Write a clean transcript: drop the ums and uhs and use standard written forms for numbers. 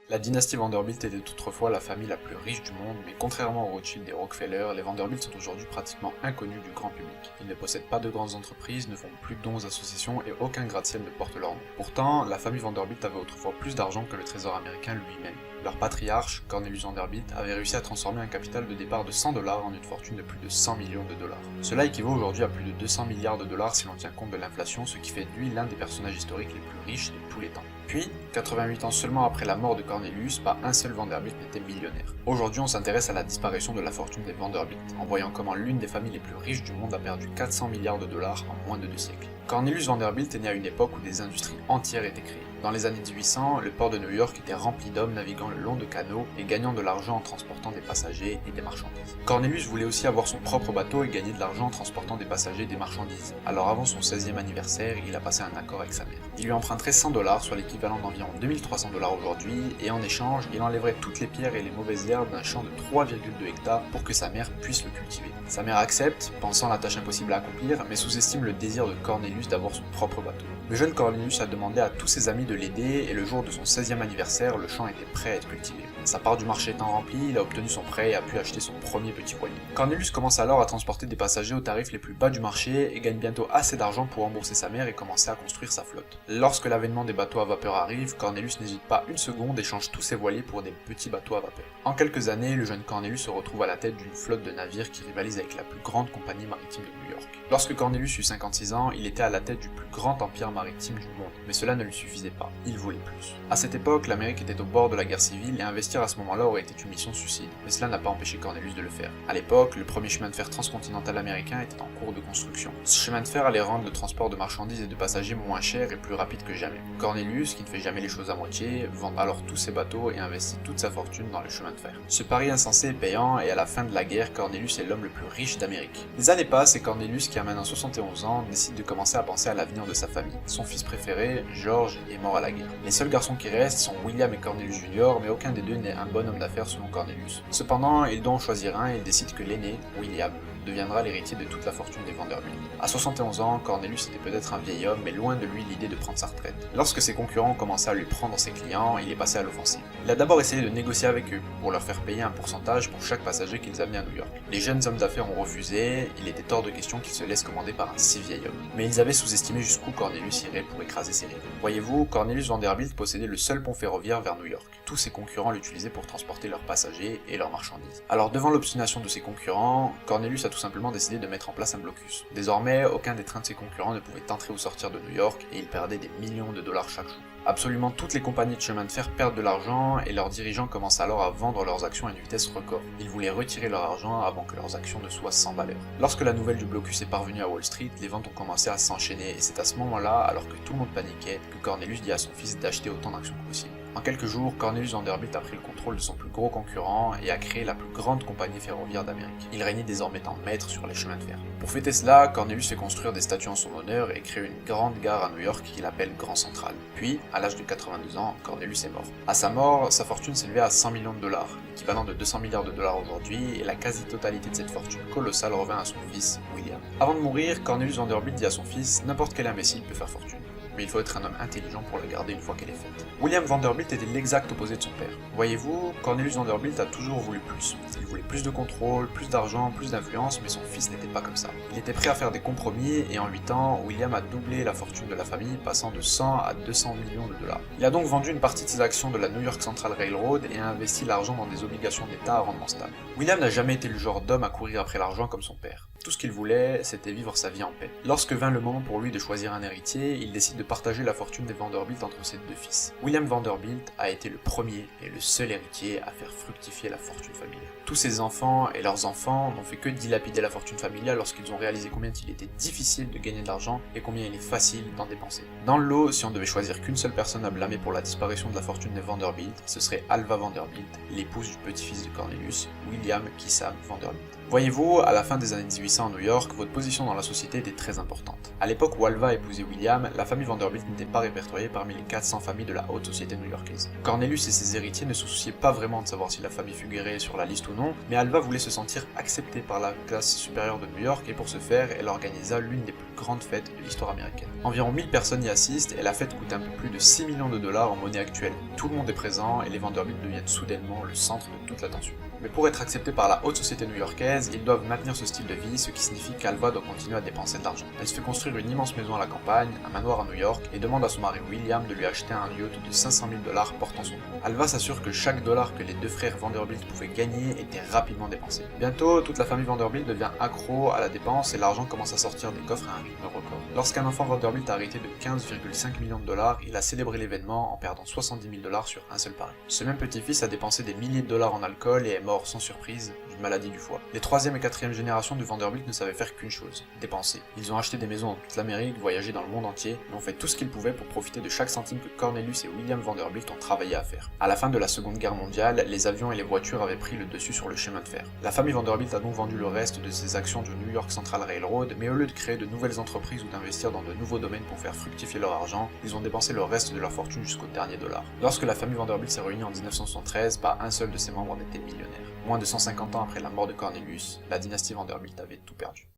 La dynastie Vanderbilt était autrefois la famille la plus riche du monde, mais contrairement aux Rothschild et Rockefeller, les Vanderbilt sont aujourd'hui pratiquement inconnus du grand public. Ils ne possèdent pas de grandes entreprises, ne font plus de dons aux associations et aucun gratte-ciel ne porte leur nom. Pourtant, la famille Vanderbilt avait autrefois plus d'argent que le trésor américain lui-même. Leur patriarche, Cornelius Vanderbilt, avait réussi à transformer un capital de départ de 100 dollars en une fortune de plus de 100 millions de dollars. Cela équivaut aujourd'hui à plus de 200 milliards de dollars si l'on tient compte de l'inflation, ce qui fait de lui l'un des personnages historiques les plus riches de tous les temps. Puis, 88 ans seulement après la mort de Cornelius, pas un seul Vanderbilt n'était millionnaire. Aujourd'hui, on s'intéresse à la disparition de la fortune des Vanderbilt, en voyant comment l'une des familles les plus riches du monde a perdu 400 milliards de dollars en moins de 2 siècles. Cornelius Vanderbilt est né à une époque où des industries entières étaient créées. Dans les années 1800, le port de New York était rempli d'hommes naviguant le long de canaux et gagnant de l'argent en transportant des passagers et des marchandises. Cornelius voulait aussi avoir son propre bateau et gagner de l'argent en transportant des passagers et des marchandises. Alors avant son 16e anniversaire, il a passé un accord avec sa mère. Il lui emprunterait 100 dollars, soit l'équivalent d'environ 2300 dollars aujourd'hui, et en échange, il enlèverait toutes les pierres et les mauvaises herbes d'un champ de 3,2 hectares pour que sa mère puisse le cultiver. Sa mère accepte, pensant la tâche impossible à accomplir, mais sous-estime le désir de Cornelius d'avoir son propre bateau. Le jeune Cornelius a demandé à tous ses amis de l'aider et le jour de son 16e anniversaire, le champ était prêt à être cultivé. Sa part du marché étant remplie, il a obtenu son prêt et a pu acheter son premier petit voilier. Cornelius commence alors à transporter des passagers aux tarifs les plus bas du marché et gagne bientôt assez d'argent pour rembourser sa mère et commencer à construire sa flotte. Lorsque l'avènement des bateaux à vapeur arrive, Cornelius n'hésite pas une seconde et change tous ses voiliers pour des petits bateaux à vapeur. En quelques années, le jeune Cornelius se retrouve à la tête d'une flotte de navires qui rivalise avec la plus grande compagnie maritime de New York. Lorsque Cornelius eut 56 ans, il était à la tête du plus grand empire maritime du monde, mais cela ne lui suffisait pas, il voulait plus. À cette époque, l'Amérique était au bord de la guerre civile et investir à ce moment-là aurait été une mission suicide, mais cela n'a pas empêché Cornelius de le faire. À l'époque, le premier chemin de fer transcontinental américain était en cours de construction. Ce chemin de fer allait rendre le transport de marchandises et de passagers moins cher et plus rapide que jamais. Cornelius, qui ne fait jamais les choses à moitié, vend alors tous ses bateaux et investit toute sa fortune dans le chemin de fer. Ce pari insensé est payant et à la fin de la guerre, Cornelius est l'homme le plus riche d'Amérique. Les années passent et Cornelius, qui a maintenant 71 ans, décide de commencer à penser à l'avenir de sa famille. Son fils préféré, George, est mort à la guerre. Les seuls garçons qui restent sont William et Cornelius Jr., mais aucun des deux n'est un bon homme d'affaires selon Cornelius. Cependant, il doit en choisir un et il décide que l'aîné, William, deviendra l'héritier de toute la fortune des Vanderbilt. À 71 ans, Cornelius était peut-être un vieil homme, mais loin de lui l'idée de prendre sa retraite. Lorsque ses concurrents ont commencé à lui prendre ses clients, il est passé à l'offensive. Il a d'abord essayé de négocier avec eux, pour leur faire payer un pourcentage pour chaque passager qu'ils amenaient à New York. Les jeunes hommes d'affaires ont refusé, il était hors de question qu'ils se laissent commander par un si vieil homme. Mais ils avaient sous-estimé jusqu'où Cornelius irait pour écraser ses rivaux. Voyez-vous, Cornelius Vanderbilt possédait le seul pont ferroviaire vers New York. Tous ses concurrents l'utilisaient pour transporter leurs passagers et leurs marchandises. Alors devant l'obstination de ses concurrents, Cornelius a tout simplement décidé de mettre en place un blocus. Désormais, aucun des trains de ses concurrents ne pouvait entrer ou sortir de New York et il perdait des millions de dollars chaque jour. Absolument toutes les compagnies de chemin de fer perdent de l'argent et leurs dirigeants commencent alors à vendre leurs actions à une vitesse record. Ils voulaient retirer leur argent avant que leurs actions ne soient sans valeur. Lorsque la nouvelle du blocus est parvenue à Wall Street, les ventes ont commencé à s'enchaîner et c'est à ce moment-là, alors que tout le monde paniquait, que Cornelius dit à son fils d'acheter autant d'actions que possible. En quelques jours, Cornelius Vanderbilt a pris le contrôle de son plus gros concurrent et a créé la plus grande compagnie ferroviaire d'Amérique. Il régnait désormais en maître sur les chemins de fer. Pour fêter cela, Cornelius fait construire des statues en son honneur et crée une grande gare à New York qu'il appelle Grand Central. Puis, à l'âge de 82 ans, Cornelius est mort. À sa mort, sa fortune s'élevait à 100 millions de dollars, l'équivalent de 200 milliards de dollars aujourd'hui, et la quasi-totalité de cette fortune colossale revint à son fils, William. Avant de mourir, Cornelius Vanderbilt dit à son fils « N'importe quel imbécile peut faire fortune. Mais il faut être un homme intelligent pour la garder une fois qu'elle est faite. » William Vanderbilt était l'exact opposé de son père. Voyez-vous, Cornelius Vanderbilt a toujours voulu plus. Il voulait plus de contrôle, plus d'argent, plus d'influence, mais son fils n'était pas comme ça. Il était prêt à faire des compromis, et en 8 ans, William a doublé la fortune de la famille, passant de 100 à 200 millions de dollars. Il a donc vendu une partie de ses actions de la New York Central Railroad et a investi l'argent dans des obligations d'État à rendement stable. William n'a jamais été le genre d'homme à courir après l'argent comme son père. Tout ce qu'il voulait, c'était vivre sa vie en paix. Lorsque vint le moment pour lui de choisir un héritier, il décide de partager la fortune des Vanderbilt entre ses deux fils. William Vanderbilt a été le premier et le seul héritier à faire fructifier la fortune familiale. Tous ses enfants et leurs enfants n'ont fait que dilapider la fortune familiale lorsqu'ils ont réalisé combien il était difficile de gagner de l'argent et combien il est facile d'en dépenser. Dans le lot, si on devait choisir qu'une seule personne à blâmer pour la disparition de la fortune des Vanderbilt, ce serait Alva Vanderbilt, l'épouse du petit-fils de Cornelius, William Kissam Vanderbilt. Voyez-vous, à la fin des années 1800, grandissez à New York, votre position dans la société était très importante. À l'époque où Alva épousait William, la famille Vanderbilt n'était pas répertoriée parmi les 400 familles de la haute société new-yorkaise. Cornelius et ses héritiers ne se souciaient pas vraiment de savoir si la famille figurait sur la liste ou non, mais Alva voulait se sentir acceptée par la classe supérieure de New York et pour ce faire, elle organisa l'une des plus grandes fêtes de l'histoire américaine. Environ 1000 personnes y assistent et la fête coûte un peu plus de 6 millions de dollars en monnaie actuelle. Tout le monde est présent et les Vanderbilt deviennent soudainement le centre de toute l'attention. Mais pour être accepté par la haute société new-yorkaise, ils doivent maintenir ce style de vie, ce qui signifie qu'Alva doit continuer à dépenser de l'argent. Elle se fait construire une immense maison à la campagne, un manoir à New York, et demande à son mari William de lui acheter un yacht de 500 000 dollars portant son nom. Alva s'assure que chaque dollar que les deux frères Vanderbilt pouvaient gagner était rapidement dépensé. Bientôt, toute la famille Vanderbilt devient accro à la dépense et l'argent commence à sortir des coffres à un rythme record. Lorsqu'un enfant Vanderbilt a hérité de 15,5 millions de dollars, il a célébré l'événement en perdant 70 000 dollars sur un seul pari. Ce même petit-fils a dépensé des milliers de dollars en alcool et est mort sans surprise d'une maladie du foie. Les 3e et 4e générations de Vanderbilt ne savaient faire qu'une chose, dépenser. Ils ont acheté des maisons dans toute l'Amérique, voyagé dans le monde entier, mais ont fait tout ce qu'ils pouvaient pour profiter de chaque centime que Cornelius et William Vanderbilt ont travaillé à faire. À la fin de la Seconde Guerre mondiale, les avions et les voitures avaient pris le dessus sur le chemin de fer. La famille Vanderbilt a donc vendu le reste de ses actions du New York Central Railroad, mais au lieu de créer de nouvelles entreprises ou d'investir dans de nouveaux domaines pour faire fructifier leur argent, ils ont dépensé le reste de leur fortune jusqu'au dernier dollar. Lorsque la famille Vanderbilt s'est réunie en 1973, pas un seul de ses membres n'était millionnaire. Moins de 150 ans après la mort de Cornelius, la dynastie Vanderbilt avait tout perdu.